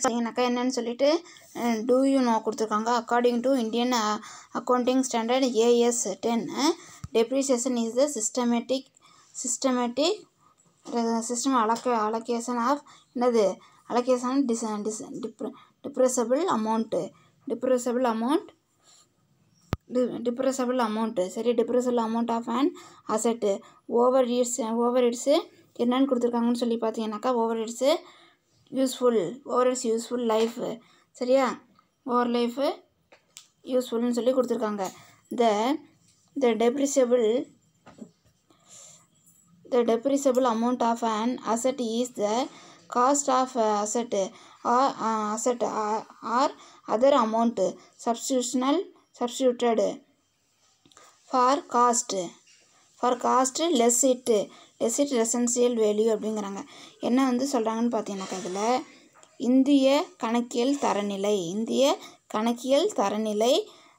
சரிங்கனாக்கா என்னன்னு சொல்லிட்டு do you know கொடுத்துருக்காங்க. According to Indian accounting standard AS 10 depreciation is the system allocation of என்னது allocation depreciable amount சரி depreciable amount of an asset over its என்னன்னு கொடுத்துருக்காங்கன்னு சொல்லி பார்த்தீங்கன்னாக்கா ஓவர் இட்ஸ் யூஸ்ஃபுல் லைஃப் சரியா ஓவர் லைஃப் யூஸ்ஃபுல்னு சொல்லி கொடுத்துருக்காங்க. த depreciable amount of an asset is the cost of asset or other amount substituted for cost less it essential value அப்படிங்கிறாங்க. என்ன வந்து சொல்கிறாங்கன்னு பார்த்தீங்கன்னாக்கா இதில் இந்திய கணக்கியல்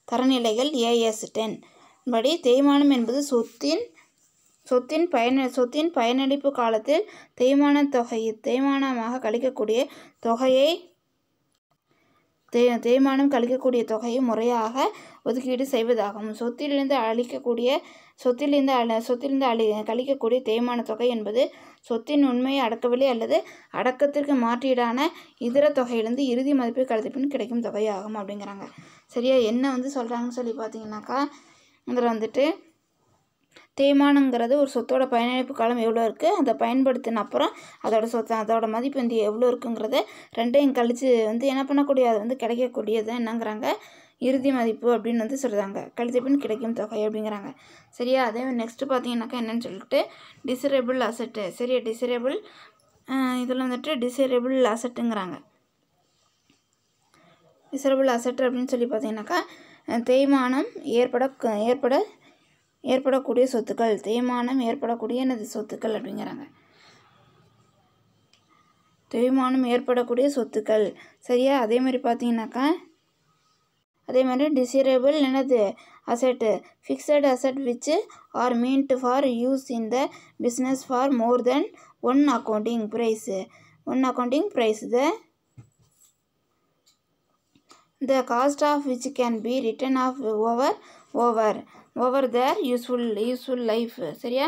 தரநிலைகள் AS 10 படி தேய்மானம் என்பது சொத்தின் பயனளிப்பு காலத்தில் தேய்மானம் கழிக்கக்கூடிய தொகையை முறையாக ஒதுக்கீடு செய்வதாகும். சொத்திலிருந்து கழிக்கக்கூடிய தேய்மான தொகை என்பது சொத்தின் உண்மையை அடக்கவில்லை அல்லது அடக்கத்திற்கு மாற்றீடான இதர தொகையிலிருந்து இறுதி மதிப்பை கழித்த பின் கிடைக்கும் தொகையாகும் அப்படிங்கிறாங்க. சரியா என்ன வந்து சொல்கிறாங்கன்னு சொல்லி பார்த்தீங்கன்னாக்கா இதில் வந்துட்டு தேய்மானங்கிறது ஒரு சொத்தோட பயனளிப்பு காலம் எவ்வளோ இருக்குது, அதை பயன்படுத்தின அப்புறம் அதோட மதிப்பு வந்து எவ்வளோ இருக்குங்கிறத ரெண்டையும் கழித்து வந்து என்ன பண்ணக்கூடிய அது வந்து கிடைக்கக்கூடியது என்னங்கிறாங்க இறுதி மதிப்பு அப்படின்னு வந்து சொல்கிறாங்க. கழித்த பின் கிடைக்கும் தொகை அப்படிங்கிறாங்க. சரியா அதே நெக்ஸ்ட்டு பார்த்தீங்கன்னாக்கா என்னன்னு சொல்லிட்டு டிசரபிள் அசெட்டு சரியா இதில் வந்துட்டு டிசரபிள் அசெட்டுங்கிறாங்க. டிசரபிள் அசெட் அப்படின்னு சொல்லி பார்த்தீங்கன்னாக்கா தேய்மானம் ஏற்படக்கூடிய சொத்துக்கள் சொத்துக்கள் அப்படிங்கிறாங்க. தேய்மானம் ஏற்படக்கூடிய சொத்துக்கள் சரியா அதே மாதிரி பார்த்தீங்கன்னாக்கா டிசரபிள் என்னது asset fixed asset which are meant for use in the business for more than one accounting price the cost of which can be written off over their useful life சரியா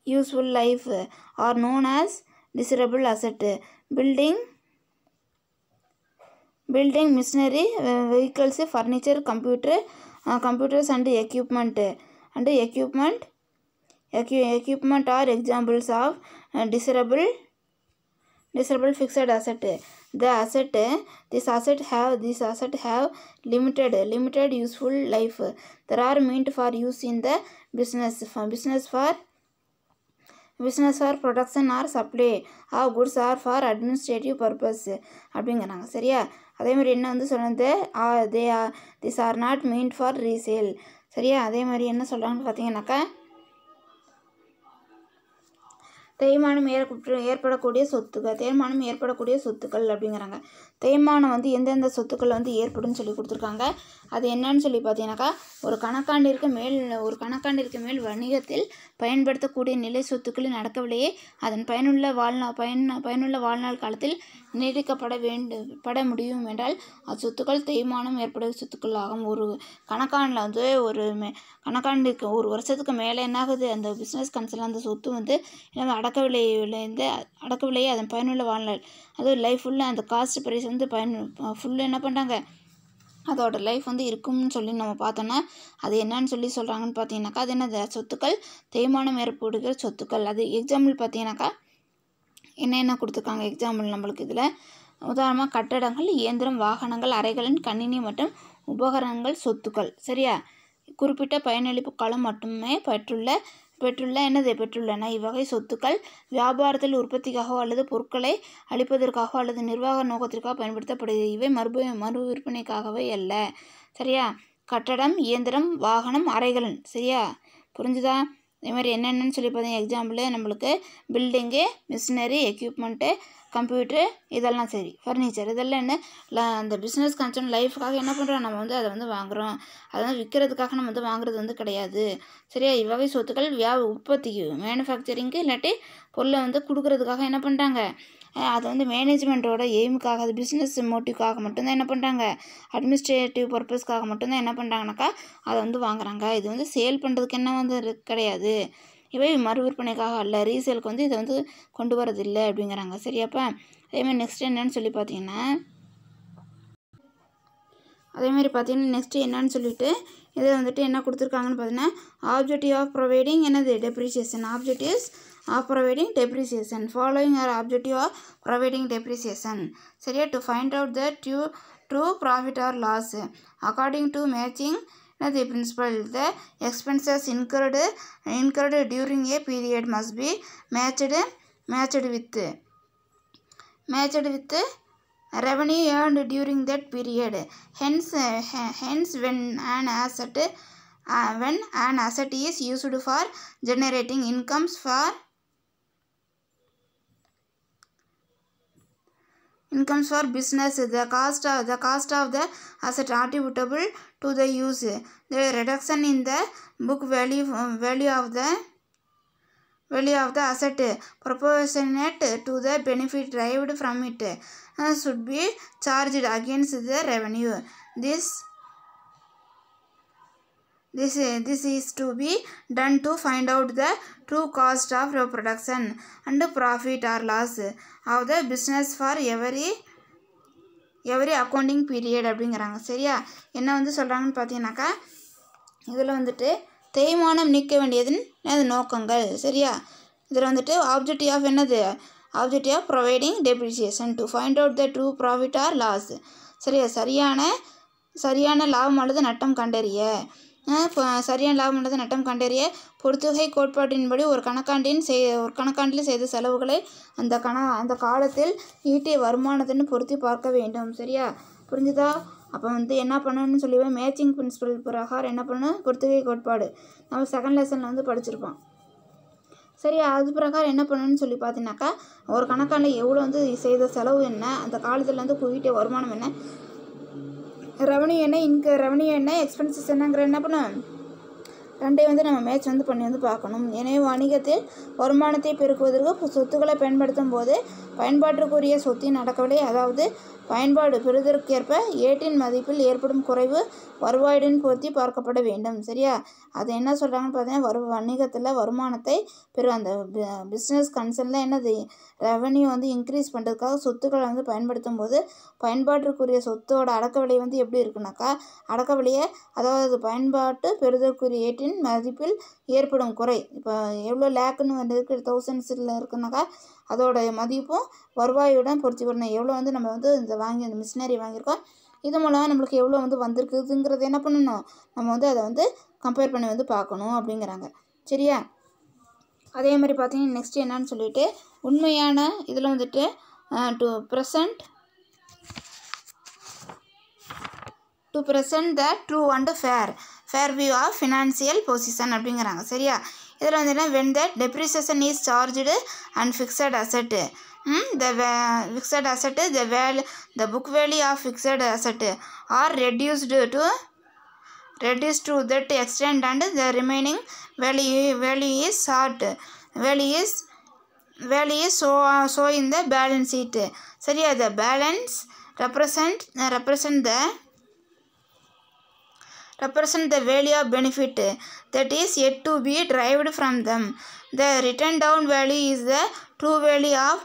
useful life are known as desirable asset. building machinery, vehicles, furniture, computers and equipment are examples of desirable fixed asset. This asset have limited useful life. They are meant for use in the business for production or supply of goods or for administrative purpose அப்படிங்கிறாங்க. சரியா அதே மாதிரி என்ன வந்து சொன்னது these are not meant for resale. சரியா அதே மாதிரி என்ன சொல்கிறாங்கன்னு பார்த்தீங்கன்னாக்கா தேய்மானம் ஏற்படக்கூடிய சொத்துக்கள் அப்படிங்கிறாங்க. தேய்மானம் வந்து எந்தெந்த சொத்துக்கள் வந்து ஏற்படும் சொல்லி கொடுத்துருக்காங்க. அது என்னன்னு சொல்லி பார்த்தீங்கன்னாக்கா ஒரு கணக்காண்டிற்கு மேல் வணிகத்தில் பயன்படுத்தக்கூடிய நிலை சொத்துக்களின் அடக்கவிலையே அதன் பயனுள்ள வாழ்நாள் காலத்தில் நீடிக்கப்பட முடியும் என்றால் அச்சொத்துக்கள் தேய்மானம் ஏற்படும் சொத்துக்கள் ஆகும். ஒரு கணக்காண்டில் வந்து கணக்காண்டிற்கு ஒரு வருஷத்துக்கு மேலே என்னாகுது அந்த பிஸ்னஸ் கன்சர்ன் அந்த சொத்து வந்து அடக்கவில்லையே அதன் பயனுள்ள வாழ்நாள் அதுவும் லைஃப் ஃபுல்லாக அந்த காஸ்ட் ப்ரைஸ் வந்து ஃபுல்லாக என்ன பண்ணுறாங்க அதோட லைஃப் வந்து இருக்கும்னு சொல்லி நம்ம பார்த்தோன்னா அது என்னன்னு சொல்லி சொல்கிறாங்கன்னு பார்த்தீங்கன்னாக்கா அது என்னது சொத்துக்கள் தேய்மானம் ஏற்படுகிற சொத்துக்கள். அது எக்ஸாம்பிள் பார்த்தீங்கன்னாக்கா என்ன கொடுத்துருக்காங்க எக்ஸாம்பிள் நம்மளுக்கு இதில் உதாரணமாக கட்டடங்கள், இயந்திரம், வாகனங்கள், அறைகளின் கணினி மற்றும் உபகரணங்கள் சொத்துக்கள். சரியா குறிப்பிட்ட பயனளிப்பு காலம் மட்டுமே பெற்றுள்ளன. இவ்வகை சொத்துக்கள் வியாபாரத்தில் உற்பத்திக்காகவோ அல்லது பொருட்களை அளிப்பதற்காகவோ அல்லது நிர்வாக நோக்கத்திற்காக பயன்படுத்தப்படுகிறது. இவை மறு விற்பனைக்காகவே அல்ல. சரியா கட்டடம், இயந்திரம், வாகனம், அறைகள். சரியா புரிஞ்சுதா இதே மாதிரி என்னென்னு சொல்லி பார்த்தீங்கன்னா எக்ஸாம்பிள் நம்மளுக்கு பில்டிங்கு, மிஷினரி, எக்யூப்மெண்ட்டு, கம்ப்யூட்ரு இதெல்லாம் சரி ஃபர்னிச்சர் இதெல்லாம் என்ன அந்த பிஸ்னஸ் கன்சர்ன் லைஃபுக்காக என்ன பண்ணுறோம் நம்ம வந்து அதை வந்து வாங்குகிறோம். அதை வந்து விற்கிறதுக்காக நம்ம வந்து வாங்குறது வந்து கிடையாது. சரியா இவ்வகை சொத்துக்கள் உற்பத்திக்கு மேனுஃபேக்சரிங்க்கு இல்லாட்டி பொருளை வந்து கொடுக்குறதுக்காக என்ன பண்ணுறாங்க அது வந்து மேனேஜ்மெண்ட்டோட எய்முக்காக, அது பிஸ்னஸ் மோட்டிவ்க்காக மட்டும்தான் என்ன பண்ணுறாங்க, அட்மினிஸ்ட்ரேட்டிவ் பர்பஸ்க்காக மட்டும்தான் என்ன பண்ணுறாங்கனாக்கா அதை வந்து வாங்குறாங்க. இது வந்து சேல் பண்ணுறதுக்கு என்ன வந்து கிடையாது, இவை மறு விற்பனைக்காக அல்ல, ரீசேலுக்கு வந்து இதை வந்து கொண்டு வரதில்லை அப்படிங்கிறாங்க. சரியாப்பா. அதேமாதிரி நெக்ஸ்ட் என்னன்னு சொல்லி பார்த்தீங்கன்னா, நெக்ஸ்ட்டு என்னன்னு சொல்லிட்டு இதில் வந்துட்டு என்ன கொடுத்துருக்காங்கன்னு பார்த்தீங்கன்னா, ஆப்ஜெக்டிவ் ஆஃப் ப்ரொவைடிங் என்னது depreciation, objectives of providing depreciation, following are objective of providing depreciation. சரியா. To find out the true profit or loss according to matching the principle, the expenses incurred during a period must be matched with revenue earned during that period. Hence when an asset is used for generating incomes for business, the cost of the asset attributable to the use, the reduction in the book value of the asset proportionate to the benefit derived from it should be charged against the revenue. This is to be done to find out the true cost of production and profit or loss of the business for every accounting period அப்படிங்கிறாங்க. சரியா. என்ன வந்து சொல்கிறாங்கன்னு பார்த்தீங்கன்னாக்கா, இதில் வந்துட்டு தேய்மானம் நீக்க வேண்டியது நோக்கங்கள். சரியா. இதில் வந்துட்டு ஆப்ஜெக்டிவ் ஆஃப் என்னது, objective of providing depreciation to find out the true profit or loss. சரியா. சரியான லாபம் அல்லது நட்டம் கண்டறிய, சரியான லாபம் அல்லது நட்டம் கண்டறிய பொறுத்துகை கோட்பாட்டின்படி ஒரு கணக்காண்டில் செய்த செலவுகளை அந்த காலத்தில் ஈட்டிய வருமானத்தின்னு பொருத்தி பார்க்க வேண்டும். சரியா. புரிஞ்சுதா. அப்போ வந்து என்ன பண்ணணும்னு சொல்லிவே மேட்சிங் பிரின்சிபல் பிரகாரம் என்ன பண்ணணும், பொறுத்துகை கோட்பாடு நம்ம செகண்ட் லெசனில் வந்து படிச்சிருப்போம். சரியா. அது பிரகாரம் என்ன பண்ணணும்னு சொல்லி பார்த்தீங்கன்னாக்கா, ஒரு கணக்காண்டில் எவ்வளோ வந்து செய்த செலவு என்ன, அந்த காலத்தில் வந்து ஈட்டிய வருமானம் என்ன, ரெவன்யூ என்ன, எக்ஸ்பென்சஸ் என்னங்கிற என்ன பண்ணணும், ரெண்டையும் வந்து நம்ம மேட்ச் வந்து பண்ணி வந்து பார்க்கணும். எனவே வணிகத்தில் வருமானத்தை பெருக்குவதற்கு சொத்துக்களை பயன்படுத்தும் போது பயன்பாட்டிற்குரிய சொத்தின் அடக்கவிலை, அதாவது பயன்பாடு பெறுவதற்கேற்ப ஏட்டின் மதிப்பில் ஏற்படும் குறைவு வருவாயுடன் பொருத்தி பார்க்கப்பட வேண்டும். சரியா. அது என்ன சொல்கிறாங்கன்னு பார்த்தீங்கன்னா, வணிகத்தில் வருமானத்தை அந்த பிஸ்னஸ் கன்சர்னில் என்னது ரெவன்யூ வந்து இன்க்ரீஸ் பண்ணுறதுக்காக சொத்துக்களை வந்து பயன்படுத்தும் போது பயன்பாட்டிற்குரிய சொத்தோட அடக்கவிலை வந்து எப்படி இருக்குனாக்கா, அடக்கவிலையை அதாவது பயன்பாட்டு பெறுவதற்குரிய ஏட்டின் மதிப்பில் ஏற்படும் குறை, இப்போ எவ்வளோ லேக்குன்னு வந்து இருக்குது, தௌசண்ட்ஸில் இருக்குனாக்கா அதோட மதிப்பும் வருவாயுடன் பொருத்தி வரணும். எவ்வளோ வந்து நம்ம வந்து இந்த மிஷினரி வாங்கியிருக்கோம், இது மூலமாக நம்மளுக்கு எவ்வளோ வந்து வந்திருக்குதுங்கிறது என்ன பண்ணணும், நம்ம வந்து அதை வந்து கம்பேர் பண்ணி வந்து பார்க்கணும் அப்படிங்கிறாங்க. சரியா. அதே மாதிரி பார்த்தீங்கன்னா நெக்ஸ்ட் என்னன்னு சொல்லிட்டு உண்மையான இதில் வந்துட்டு to present the true and fair view of financial position அப்படிங்கிறாங்க. சரியா. இதில் வந்துட்டு when the depreciation is charged and fixed asset, the book value of fixed asset are reduced to that extent and the remaining value is so in the balance sheet. சரியா. the balance represent the value of benefit that is yet to be derived from them. The written down value is the true value of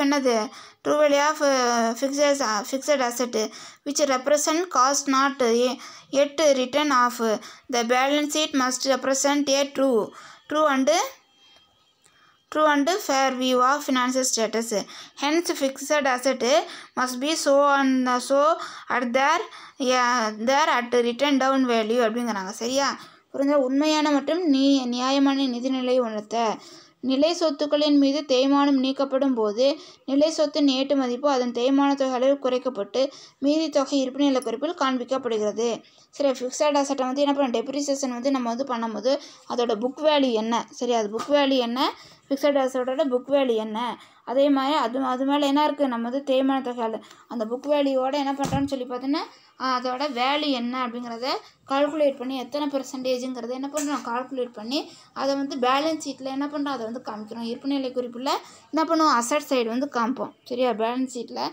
என்னது, true value of fixed asset which represent cost not yet written off. The balance sheet must represent a true and fair view of financial status. Hence fixed asset must be so at there at written down value அப்படிங்கிறாங்க. சரியா. புரிஞ்ச. உண்மையான மற்றும் நியாயமான நிதிநிலை உணர்த்த நிலை சொத்துக்களின் மீது தேய்மானம் நீக்கப்படும் போது நிலை சொத்தின் ஏட்டு மதிப்பு அதன் தேய்மான தொகை அளவு குறைக்கப்பட்டு மீதி தொகை இருப்பு நிலை குறிப்பில் காண்பிக்கப்படுகிறது. சரி. ஃபிக்ஸட் அசட்டை வந்து என்ன பண்ண டெப்ரிசியேஷன் வந்து நம்ம வந்து பண்ணும்போது அதோட புக் வேல்யூ என்ன, சரி அது புக் வேல்யூ என்ன, ஃபிக்ஸட் அசட்டோட புக் வேல்யூ என்ன, அதே மாதிரி அது மேலே என்ன இருக்குது, நம்ம வந்து தேய்மான தொகை அந்த புக் வேல்யூவோட என்ன பண்ணுறோன்னு சொல்லி பார்த்தோன்னா அதோட வேல்யூ என்ன அப்படிங்கிறத கால்குலேட் பண்ணி எத்தனை பெர்சன்டேஜுங்கிறத என்ன பண்ணுறோம் கால்குலேட் பண்ணி அதை வந்து பேலன்ஸ் ஷீட்டில் என்ன பண்ணுறோம் அதை வந்து காமிக்கிறோம். இருப்புநிலை குறிப்பில் என்ன பண்ணுவோம் அசட் சைடு வந்து காமிப்போம். சரியா, பேலன்ஸ் ஷீட்டில்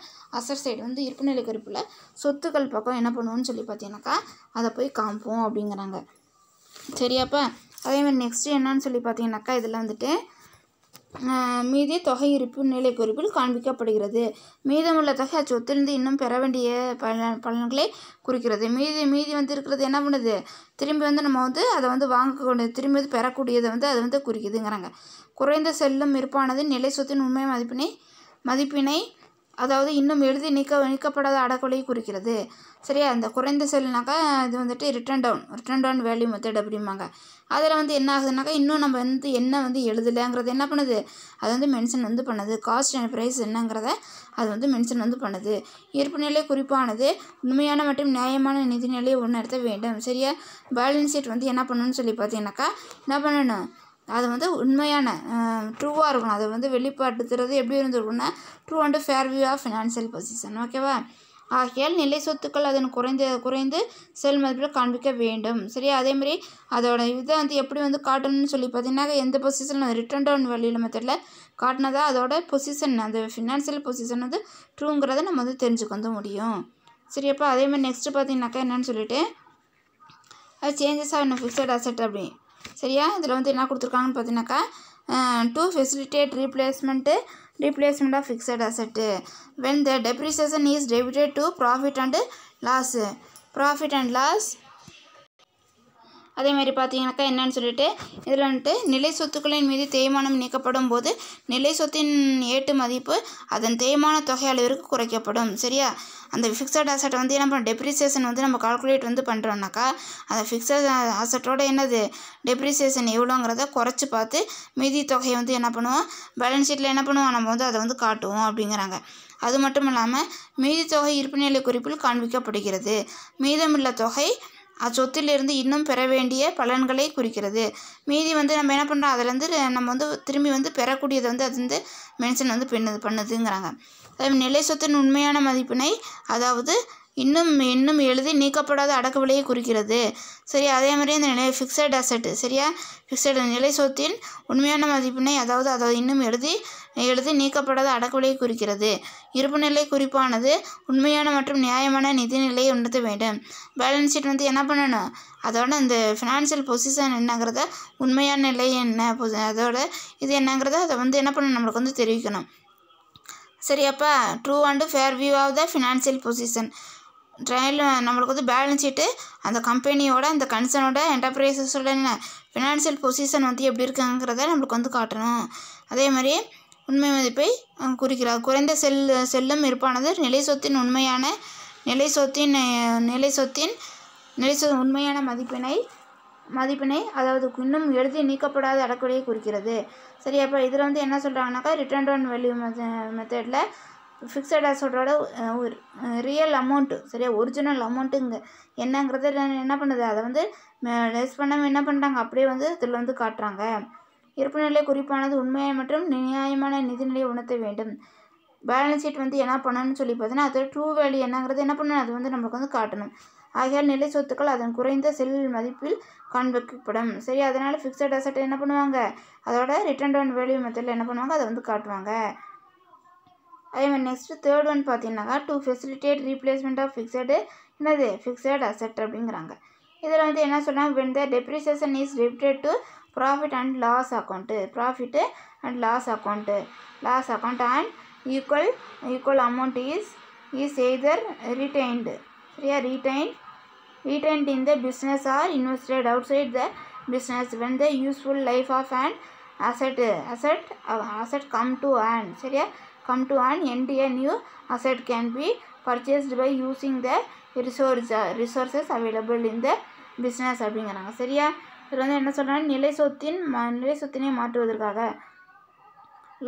அசட் சைடு வந்து இருப்புநிலை குறிப்பில் சொத்துக்கள் பக்கம் என்ன பண்ணுவோம்னு சொல்லி பார்த்தீங்கன்னாக்கா அதை போய் காமிப்போம் அப்படிங்கிறாங்க. சரியாப்பா. அதேமாதிரி நெக்ஸ்ட்டு என்னன்னு சொல்லி பார்த்தீங்கன்னாக்கா இதில் வந்துட்டு மீதி தொகை இருப்புநிலை குறிப்பில் காண்பிக்கப்படுகிறது. மீதமுள்ள தொகை அச்சொத்திலிருந்து இன்னும் பெற வேண்டிய பலன்களை குறிக்கிறது. மீதி வந்து இருக்கிறது என்ன பண்ணுது, திரும்பி வந்து நம்ம வந்து அதை வந்து வாங்கக்கூடிய திரும்பி வந்து பெறக்கூடியதை வந்து அதை வந்து குறிக்குதுங்கிறாங்க. குறைந்த செல்லும் இருப்பானது நிலை சொத்தின் உண்மை மதிப்பினை அதாவது இன்னும் எழுதி நீக்கப்படாத அடக்கொலையை குறிக்கிறது. சரியா, அந்த குறைந்த செல்லுனாக்கா இது வந்துட்டு ரிட்டன் டவுன் வேல்யூ மெத்தட் அப்படிம்பாங்க. அதில் வந்து என்ன ஆகுதுனாக்கா இன்னும் நம்ம வந்து என்ன வந்து எழுதலைங்கிறது என்ன பண்ணுது, அது வந்து மென்ஷன் வந்து பண்ணுது. காஸ்ட் அண்ட் ப்ரைஸ் என்னங்கிறத அது வந்து மென்ஷன் வந்து பண்ணுது. இருப்புநிலை குறிப்பானது உண்மையான மற்றும் நியாயமான நிதிநிலையை உணர்த்த வேண்டும். சரியா, பேலன்ஸ் ஷீட் வந்து என்ன பண்ணணும்னு சொல்லி பார்த்தீங்கன்னாக்கா என்ன பண்ணணும், அது வந்து உண்மையான ட்ரூவாக இருக்கணும். அதை வந்து வெளிப்படுத்துறது எப்படி இருந்திருக்குன்னா true and fair view of financial position. ஓகேவா, ஆகையால் நிலை சொத்துக்கள் அதன் குறைந்து செல் மதிப்பில் காண்பிக்க வேண்டும். சரியா, அதேமாதிரி அதோட இதை வந்து எப்படி வந்து காட்டணும்னு சொல்லி பார்த்தீங்கன்னா எந்த பொசிஷன் ரிட்டன் டவுன் வேல்யூ மெத்தடில் காட்டினதா அதோட பொசிஷன் அந்த ஃபினான்ஷியல் பொசிஷன் வந்து ட்ரூங்கிறத நம்ம வந்து தெரிஞ்சுக்க வந்து முடியும். சரியாப்பா. அதேமாதிரி நெக்ஸ்ட்டு பார்த்தீங்கன்னாக்கா என்னன்னு சொல்லிட்டு அது சேஞ்சஸ் ஆஃப் ஃபிக்ஸட் அசெட் அப்படி. சரியா, இதில் வந்து என்ன கொடுத்துருக்காங்கன்னு பார்த்தீங்கன்னாக்கா to facilitate replacement of fixed asset when the depreciation is debited to profit and loss. அதே மாதிரி பார்த்தீங்கன்னாக்கா என்னன்னு சொல்லிட்டு இதில் வந்துட்டு நிலை சொத்துக்களின் மீது தேய்மானம் நீக்கப்படும் போது நிலை சொத்தின் ஏட்டு மதிப்பு அதன் தேய்மான தொகை அளவிற்கு குறைக்கப்படும். சரியா, அந்த ஃபிக்ஸட் அசெட்டை வந்து என்ன பண்ண டெப்ரிசியேஷன் வந்து நம்ம கால்குலேட் வந்து பண்ணுறோம்னாக்கா அந்த ஃபிக்ஸட் அசெட்டோட என்னது டெப்ரிசியேஷன் எவ்வளோங்கிறத குறைச்சி பார்த்து மீதி தொகையை வந்து என்ன பண்ணுவோம் பேலன்ஸ் ஷீட்டில் என்ன பண்ணுவோம் நம்ம வந்து அதை வந்து காட்டுவோம் அப்படிங்கிறாங்க. அது மட்டும் இல்லாமல் மீதி தொகை இருப்புநிலை குறிப்பில் காண்பிக்கப்படுகிறது. மீதமுள்ள தொகை அச்சொத்திலிருந்து இன்னும் பெற வேண்டிய பலன்களை குறிக்கிறது. மீதி வந்து நம்ம என்ன பண்ணுறோம் அதிலேருந்து நம்ம வந்து திரும்பி வந்து பெறக்கூடியதை வந்து அது வந்து மென்ஷன் வந்து பண்ணுதுங்கிறாங்க. அதே நிலை சொத்தின் உண்மையான மதிப்பினை அதாவது இன்னும் எழுதி நீக்கப்படாத அடக்க விலையை குறிக்கிறது. சரி, அதே மாதிரி இந்த ஃபிக்ஸட் அசெட். சரியா, ஃபிக்ஸட் நிலை சொத்தின் உண்மையான மதிப்பினை அதாவது இன்னும் எழுதி நீக்கப்படாத அடக்க விலையை குறிக்கிறது. இருப்புநிலை குறிப்பானது உண்மையான மற்றும் நியாயமான நிதிநிலையை உணர்த்த வேண்டும். பேலன்ஸ் ஷீட் வந்து என்ன பண்ணணும் அதோட இந்த ஃபினான்ஷியல் பொசிஷன் என்னங்கிறத உண்மையான நிலை என்ன அதோட இது என்னங்கிறத அதை வந்து என்ன பண்ணணும் நம்மளுக்கு வந்து தெரிவிக்கணும். சரியாப்பா, true and fair view of the financial position trial நம்மளுக்கு வந்து பேலன்ஸ் ஷீட்டு அந்த கம்பெனியோட அந்த கன்சர்னோட என்டர்பிரைசஸோட என்ன ஃபினான்ஷியல் பொசிஷன் வந்து எப்படி இருக்குங்கிறத நம்மளுக்கு வந்து காட்டணும். அதே மாதிரி உண்மை மதிப்பை குறிக்கிறார். குறைந்த செல்லும் இருப்பானது நிலை சொத்தின் உண்மையான மதிப்பினை அதாவது இன்னும் எழுதி நீக்கப்படாத அடக்குறையை குறிக்கிறது. சரி, அப்போ இதில் வந்து என்ன சொல்கிறாங்கனாக்கா ரிட்டர்ன் டவுன் வேல்யூ மெத்தடில் ஃபிக்ஸட் அசெட்டோட ரியல் அமௌண்ட்டு சரியா ஒரிஜினல் அமௌண்ட்டுங்க என்னங்கிறத என்ன பண்ணுது அதை வந்து லெஸ் பண்ணாமல் என்ன பண்ணுறாங்க அப்படியே வந்து இதில் வந்து காட்டுறாங்க. இருப்புநிலை குறிப்பானது உண்மையான மற்றும் நியாயமான நிதிநிலையை உணர்த்த வேண்டும். பேலன்ஸ் ஷீட் வந்து என்ன பண்ணணும்னு சொல்லி பார்த்தீங்கன்னா அதோட ட்ரூ வேல்யூ என்னங்கிறது என்ன பண்ணணும் அது வந்து நம்மளுக்கு வந்து காட்டணும். ஆகையால் நிலை சொத்துக்கள் அதன் குறைந்த செல் மதிப்பில் காண்பிக்கப்படும். சரி, அதனால் ஃபிக்ஸட் அசெட் என்ன பண்ணுவாங்க அதோட ரிட்டர்ன் டவுன் வேல்யூ மெத்தடில் என்ன பண்ணுவாங்க அதை வந்து காட்டுவாங்க. அதே மாதிரி நெக்ஸ்ட்டு தேர்ட் ஒன் பார்த்தீங்கன்னாக்கா to facilitate replacement of fixed asset அப்படிங்கிறாங்க. இதில் வந்து என்ன சொன்னாங்க when the depreciation is debited to profit and loss account and equal amount is either retained in the business or invested outside the business when the useful life of an asset come to an end a new asset can be purchased by using the resources available in the business அப்படிங்கிறாங்க. சரியா, இதில் வந்து என்ன சொல்கிறாங்க நிலை சொத்தினை மாற்றுவதற்காக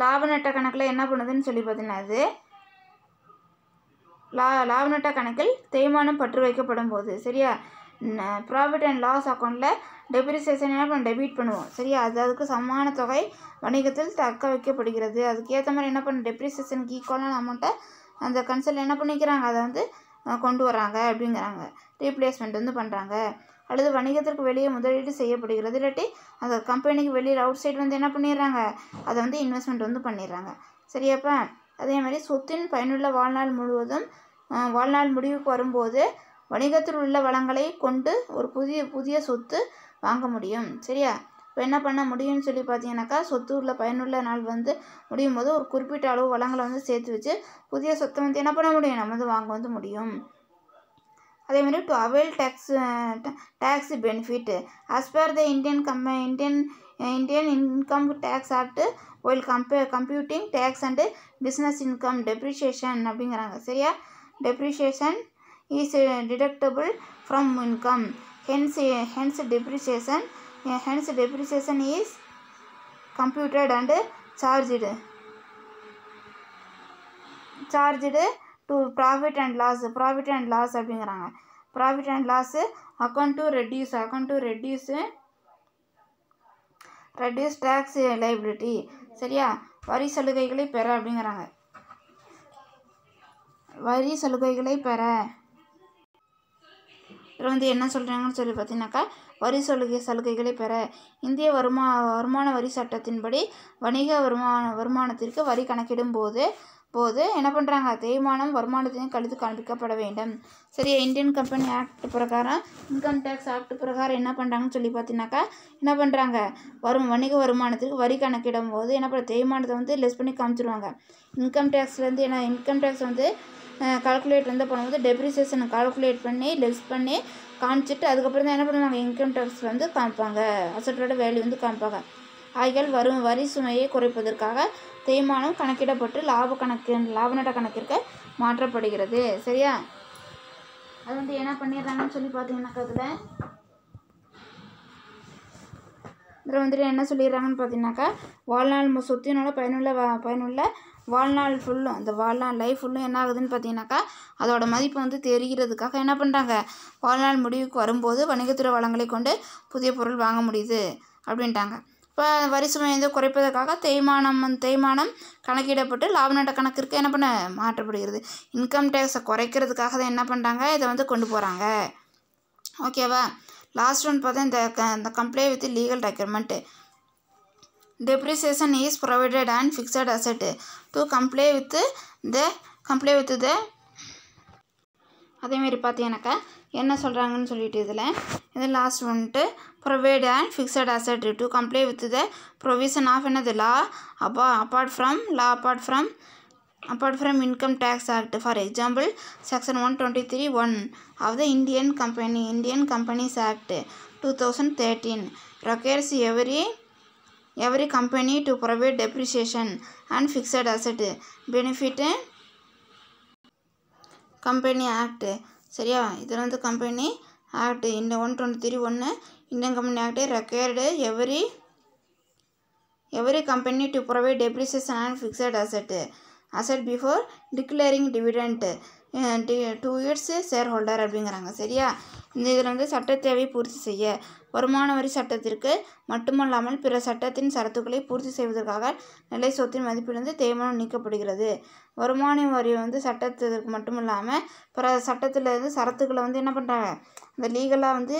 லாப நட்ட கணக்கில் என்ன பண்ணுதுன்னு சொல்லி பார்த்தீங்கன்னா அது லாப நட்ட கணக்கில் தேய்மானம் பற்று வைக்கப்படும் போது சரியா ப்ராஃபிட் அண்ட் லாஸ் அக்கௌண்ட்டில் டெப்ரிசியேஷன் என்ன பண்ண டெபிட் பண்ணுவோம். சரியா, அதுக்கு சமமான தொகை வணிகத்தில் தக்க வைக்கப்படுகிறது. அதுக்கேற்ற மாதிரி என்ன பண்ண டெப்ரிசியேஷனுக்கு ஈக்குவலான அமௌண்ட்டை அந்த கன்சல்ட் என்ன பண்ணிக்கிறாங்க, அதை வந்து கொண்டு வராங்க அப்படிங்கிறாங்க. ரீப்ளேஸ்மெண்ட் வந்து பண்ணுறாங்க. அல்லது வணிகத்திற்கு வெளியே முதலீடு செய்யப்படுகிறது. இல்லாட்டி அந்த கம்பெனிக்கு வெளியில் அவுட் சைடு வந்து என்ன பண்ணிடுறாங்க, அதை வந்து இன்வெஸ்ட்மெண்ட் வந்து பண்ணிடுறாங்க. சரியாப்பா. அதே மாதிரி சொத்தின் பயனுள்ள வாழ்நாள் முடிவுக்கு வரும்போது வணிகத்தில் உள்ள வளங்களை கொண்டு ஒரு புதிய சொத்து வாங்க முடியும். சரியா, இப்போ என்ன பண்ண முடியும்னு சொல்லி பார்த்தீங்கன்னாக்கா, சொத்து உள்ள பயனுள்ள நாள் வந்து முடியும் போது ஒரு குறிப்பிட்ட அளவு வளங்களை வந்து சேர்த்து வச்சு புதிய சொத்தை வந்து என்ன பண்ண முடியும், நம்ம வந்து வாங்க வந்து முடியும். அதே மாதிரி to avail tax benefit as per the Indian income tax act while computing tax and business income depreciation அப்படிங்கிறாங்க. சரியா, depreciation is deductible from income, hence depreciation is computed and charged to profit and loss அப்படிங்கிறாங்க. Profit and loss account to reduce tax liability. சரியா, வரி சலுகைகளை பெற அப்படிங்கிறாங்க. வரி சலுகைகளை பெற இதில் வந்து என்ன சொல்கிறாங்கன்னு சொல்லி பார்த்தீங்கன்னாக்கா, வரி சலுகைகளை பெற இந்திய வருமான வரி சட்டத்தின்படி வணிக வருமானத்திற்கு வரி கணக்கிடும் போது என்ன பண்ணுறாங்க, தேய்மானம் வருமானத்தையும் கழித்து காண்பிக்கப்பட வேண்டும். சரியா, இந்தியன் கம்பெனி ஆக்ட் பிரகாரம் இன்கம் டேக்ஸ் ஆக்ட் பிரகாரம் என்ன பண்ணுறாங்கன்னு சொல்லி பார்த்தீங்கன்னாக்கா, என்ன பண்ணுறாங்க, வணிக வருமானத்திற்கு வரி கணக்கிடும் போது என்ன பண்ண தேய்மானத்தை வந்து லெஸ் பண்ணி காமிச்சிருவாங்க. இன்கம் டேக்ஸ் வந்து கால்குலேட் வந்து பண்ணும்போது டெப்ரிசியேஷனை கால்குலேட் பண்ணி லெஸ் பண்ணி காமிச்சிட்டு அதுக்கப்புறம் தான் என்ன பண்ணுவாங்க, இன்கம் டேக்ஸ் வந்து காமிப்பாங்க, அசட்டோட வேல்யூ வந்து காமிப்பாங்க. ஆகியால் வரி சுமையை குறைப்பதற்காக தேய்மானம் கணக்கிடப்பட்டு லாப நட்ட கணக்கிற்கு மாற்றப்படுகிறது. சரியா, அது வந்து என்ன பண்ணிடுறாங்கன்னு சொல்லி பார்த்தீங்கன்னாக்கா, இதில் வந்துட்டு என்ன சொல்லிடுறாங்கன்னு பார்த்தீங்கன்னாக்கா, வாழ்நாள் சொத்தினோட பயனுள்ள வாழ்நாள் ஃபுல்லும் அந்த வாழ்நாள் லைஃப் ஃபுல்லும் என்ன ஆகுதுன்னு பார்த்தீங்கன்னாக்கா, அதோட மதிப்பு வந்து தெரிகிறதுக்காக என்ன பண்ணுறாங்க, வாழ்நாள் முடிவுக்கு வரும்போது வணிகத்துறை வளங்களை கொண்டு புதிய பொருள் வாங்க முடியுது அப்படின்ட்டாங்க. இப்போ வரி சுமை வந்து குறைப்பதற்காக தேய்மானம் கணக்கிடப்பட்டு லாப நட்ட கணக்கிற்கு என்ன பண்ண மாற்றப்படுகிறது. இன்கம் டேக்ஸை குறைக்கிறதுக்காக தான் என்ன பண்ணுறாங்க, இதை வந்து கொண்டு போகிறாங்க. ஓகேவா. லாஸ்ட் ஒன் பார்த்தா இந்த comply with legal requirement. Depreciation is provided and fixed asset to comply with the அதேமாரி பார்த்தீங்கன்னாக்கா என்ன சொல்கிறாங்கன்னு சொல்லிட்டு இதில் லாஸ்ட் வந்துட்டு provide and fixed asset to comply with the provision of என்னது law apart from income tax act. For example section 123(1) of the Indian Companies Act 2013 requires every company to provide depreciation and fixed asset benefit company act. சரியா, இதில் வந்து company act இந்த 123(1) Indian company act required every company to provide depreciation and fixed asset before declaring dividend to its shareholder அப்படிங்கிறாங்க. சரியா, இந்த இதில் வந்து சட்ட தேவை பூர்த்தி செய்ய வருமான வரி சட்டத்திற்கு மட்டுமல்லாமல் பிற சட்டத்தின் சரத்துக்களை பூர்த்தி செய்வதற்காக நிலை சொத்தின் மதிப்பிலிருந்து தேய்மானம் நீக்கப்படுகிறது. வருமான வரி வந்து சட்டத்திற்கு மட்டுமில்லாமல் பிற சட்டத்திலிருந்து சரத்துக்களை வந்து என்ன பண்ணுறாங்க, இந்த லீகலாக வந்து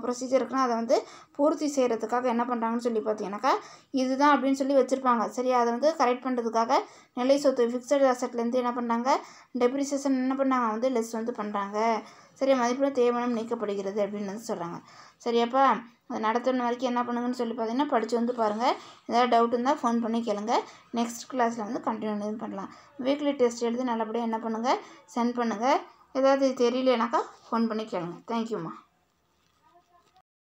ப்ரொசீஜர் இருக்குன்னா அதை வந்து பூர்த்தி செய்கிறதுக்காக என்ன பண்ணுறாங்கன்னு சொல்லி பார்த்தீங்கன்னாக்கா இதுதான் அப்படின்னு சொல்லி வச்சுருப்பாங்க. சரியா, அதை வந்து கரெக்ட் பண்ணுறதுக்காக நிலை சொத்து ஃபிக்ஸட் அசட்லேருந்து என்ன பண்ணுறாங்க, டெப்ரிசியேஷன் என்ன பண்ணாங்க வந்து லெஸ் வந்து பண்ணுறாங்க. சரியா, மதிப்பில் தேய்மானம் நீக்கப்படுகிறது அப்படின்னு வந்து சொல்கிறாங்க. சரியாப்பா, அது நடத்துன வரைக்கும் என்ன பண்ணுங்கன்னு சொல்லி பார்த்தீங்கன்னா படித்து வந்து பாருங்கள். ஏதாவது டவுட் இருந்தால் ஃபோன் பண்ணி கேளுங்க. நெக்ஸ்ட் கிளாஸில் வந்து கண்டினியூ பண்ணலாம். வீக்லி டெஸ்ட் எழுதி நல்லபடியாக என்ன பண்ணுங்கள் சென்ட் பண்ணுங்கள். ஏதாவது தெரியலனாக்கா ஃபோன் பண்ணி கேளுங்க. தேங்க்யூம்மா.